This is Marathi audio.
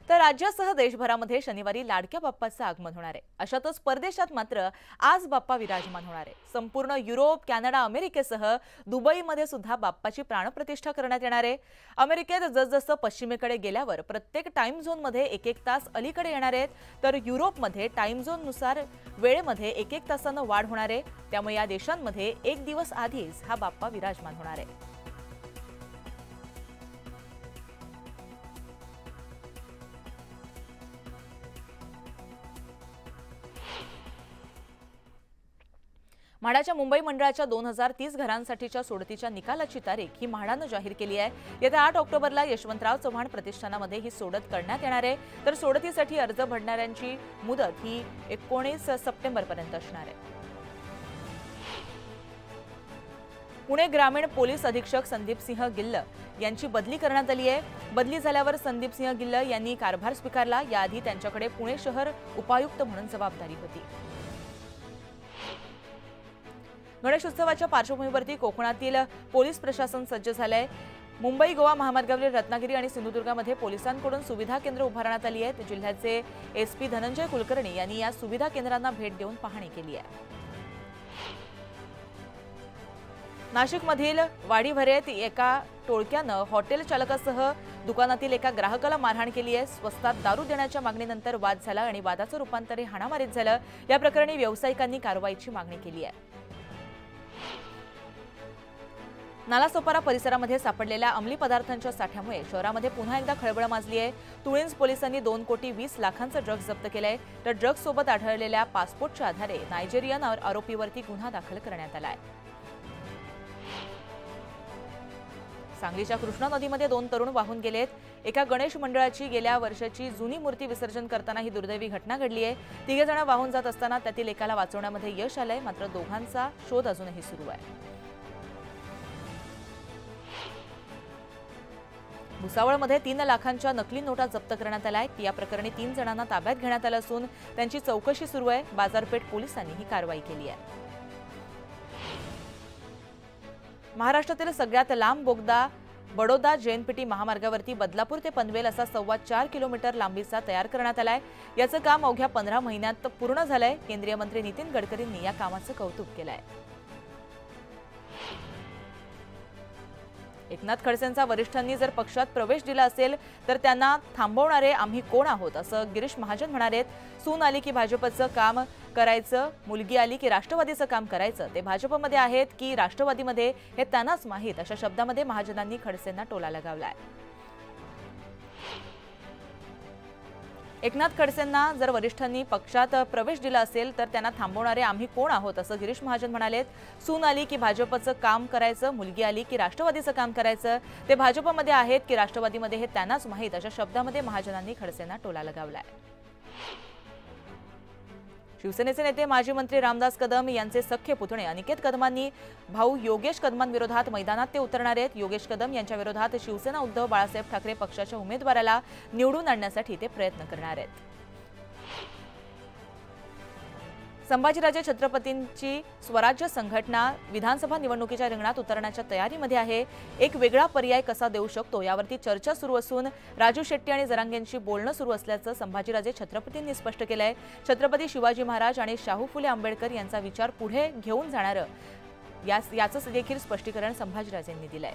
तर राज्यासह देशभरामध्ये शनिवारी लाडक्या बाप्पाचं आगमन होणार आहे। अशातच परदेशात मात्र आज बाप्पा विराजमान होणार आहे। संपूर्ण युरोप, कॅनडा, अमेरिकेसह दुबईमध्ये सुद्धा बाप्पाची प्राणप्रतिष्ठा करण्यात येणार आहे। अमेरिकेत जसजसं पश्चिमेकडे गेल्यावर प्रत्येक टाइम झोनमध्ये एक तास अलीकडे येणार आहेत, तर युरोपमध्ये टाइम झोननुसार वेळेमध्ये एक तासानं वाढ होणार आहे। त्यामुळे या देशांमध्ये एक दिवस आधीच हा बाप्पा विराजमान होणार आहे। म्हाडाच्या मुंबई मंडळाच्या 2030 घरांसाठीच्या सोडतीच्या निकालाची तारीख ही म्हाडानं जाहीर केली आहे। येत्या 8 ऑक्टोबरला यशवंतराव चव्हाण प्रतिष्ठानामध्ये ही सोडत करण्यात येणार आहे, तर सोडतीसाठी अर्ज भरणाऱ्यांची मुदत ही 19 सप्टेंबरपर्यंत असणार आहे। पुणे ग्रामीण पोलीस अधीक्षक संदीप सिंह गिल्ल यांची बदली करण्यात आली आहे। बदली झाल्यावर संदीप सिंह गिल्ल यांनी कारभार स्वीकारला। याआधी त्यांच्याकडे पुणे शहर उपायुक्त म्हणून जबाबदारी होती। गणेशोत्सवाच्या पार्श्वभूमीवरती कोकणातील पोलीस प्रशासन सज्ज झालंय। मुंबई गोवा महामार्गावरील रत्नागिरी आणि सिंधुदुर्गामध्ये पोलिसांकडून सुविधा केंद्र उभारण्यात आली आहेत। जिल्ह्याचे एसपी धनंजय कुलकर्णी यांनी या सुविधा केंद्रांना भेट देऊन पाहणी केली आहे। नाशिकमधील वाडीभरेत एका टोळक्यानं हॉटेल चालकासह दुकानातील एका ग्राहकाला मारहाण केली आहे। स्वस्तात दारू देण्याच्या मागणीनंतर वाद झाला आणि वादाचं रूपांतर हाणामारीत झालं। या प्रकरणी व्यावसायिकांनी कारवाईची मागणी केली आहे। नालासोपारा परिसरामध्ये सापडलेल्या अंमली पदार्थांच्या साठ्यामुळे शहरामध्ये पुन्हा एकदा खळबळ माजली आहे। तुळींज पोलिसांनी 2,20,00,000चं ड्रग्ज जप्त केलंय, तर ड्रग्ज सोबत आढळलेल्या पासपोर्टच्या आधारे नायजेरियन आरोपीवरती गुन्हा दाखल करण्यात आलाय। सांगलीच्या कृष्णा नदीमध्ये 2 तरुण वाहून गेलेत। एका गणेश मंडळाची गेल्या वर्षाची जुनी मूर्ती विसर्जन करताना ही दुर्दैवी घटना घडली आहे। 3 जण वाहून जात असताना त्यातील एकाला वाचवण्यामध्ये यश आलंय, मात्र दोघांचा शोध अजूनही सुरू आहे। भुसावळमध्ये 3 लाखांच्या नकली नोटा जप्त करण्यात आल्या आहेत। या प्रकरणी 3 जणांना ताब्यात घेण्यात आलं असून त्यांची चौकशी सुरू आहे। बाजारपेठ पोलिसांनी ही कारवाई केली आहे। महाराष्ट्रातील सगळ्यात लांब बोगदा बडोदा जैनपिटी महामार्गावरती बदलापूर ते पनवेल असा 4.25 किलोमीटर लांबीचा तयार करण्यात आलाय। याचं काम अवघ्या 15 महिन्यात पूर्ण झालंय। केंद्रीय मंत्री नितीन गडकरींनी या कामाचं कौतुक केलंय। एकनाथ खडसेंचा वरिष्ठांनी जर पक्षात प्रवेश दिला असेल तर त्यांना थांबवणारे आम्ही कोण आहोत, असं गिरीश महाजन म्हणालेत। सून आली की भाजपचं काम करायचं, मुलगी आली की राष्ट्रवादीचं काम करायचं, ते भाजपमध्ये आहेत की राष्ट्रवादीमध्ये हे त्यांनाच माहीत, अशा शब्दामध्ये महाजनांनी खडसेंना टोला लगावलाय। एकनाथ खडसेंना जर वरिष्ठांनी पक्षात प्रवेश दिला असेल तर त्यांना थांबवणारे आम्ही कोण आहोत, असं गिरीश महाजन म्हणालेत। सून आली की भाजपचं काम करायचं, मुलगी आली की राष्ट्रवादीचं काम करायचं, ते भाजपमध्ये आहेत की राष्ट्रवादीमध्ये हे त्यांनाच माहीत, अशा शब्दामध्ये महाजनांनी खडसेंना टोला लगावलाय। शिवसेनेचे नेते माजी मंत्री रामदास कदम यांचे सख्खे पुतणे अनिकेत कदमांनी भाऊ योगेश कदमांविरोधात मैदानात ते उतरणार आहेत। योगेश कदम यांच्या विरोधात शिवसेना उद्धव बाळासाहेब ठाकरे पक्षाच्या उमेदवाराला निवडून आणण्यासाठी ते प्रयत्न करणार आहेत। संभाजीराजे छत्रपतींची स्वराज्य संघटना विधानसभा निवडणुकीच्या रिंगणात उतरण्याच्या तयारीमध्ये आहे। एक वेगळा पर्याय कसा देऊ शकतो यावरती चर्चा सुरू असून राजू शेट्टी आणि जरांगेंशी बोलणं सुरू असल्याचं संभाजीराजे छत्रपतींनी स्पष्ट केलंय। छत्रपती शिवाजी महाराज आणि शाहू फुले आंबेडकर यांचा विचार पुढे घेऊन जाणारं याचं देखील स्पष्टीकरण संभाजीराजेंनी दिलंय।